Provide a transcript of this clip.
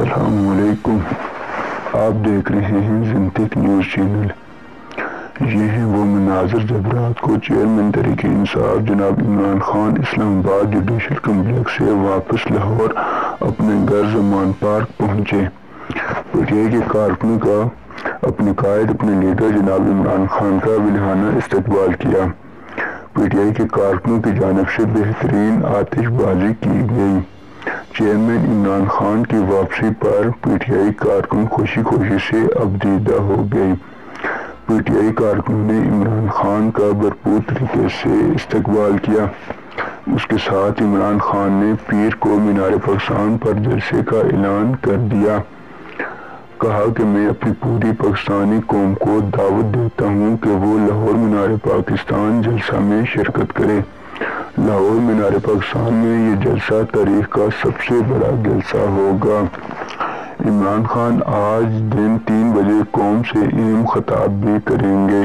السلام علیکم، آپ دیکھ رہے ہیں زنتک نیوز چینل۔ یہ ہیں وہ مناظر جب رات کو چیئرمین تحریک انصاف جناب عمران خان اسلام آباد جوڈیشل کمپلیکس سے واپس لاہور اپنے گھر زمان پارک پہنچے۔ پی ٹی آئی کے کارکنوں کا اپنے قائد اپنے لیڈر جناب عمران خان کا ولیانہ استقبال کیا۔ پی ٹی آئی کے کارکنوں کی جانب سے بہترین آتش بازی کی گئی۔ چیئرمین عمران خان کی واپسی پر پی ٹی آئی کارکن خوشی سے افدیدہ ہو گئے۔ پی ٹی آئی کارکنوں نے عمران خان کا بھرپور طریقے سے استقبال کیا۔ اس کے ساتھ عمران خان نے پیر کو مینار پاکستان پر جلسے کا اعلان کر دیا۔ کہا کہ میں اپنی پوری پاکستانی قوم کو دعوت دیتا ہوں کہ وہ لاہور مینار پاکستان جلسہ میں شرکت کرے۔ لاہور مینار پاکستان میں یہ جلسہ تاریخ کا سب سے بڑا جلسہ ہوگا۔ عمران خان آج دن 3 بجے قوم سے اہم خطاب بھی کریں گے۔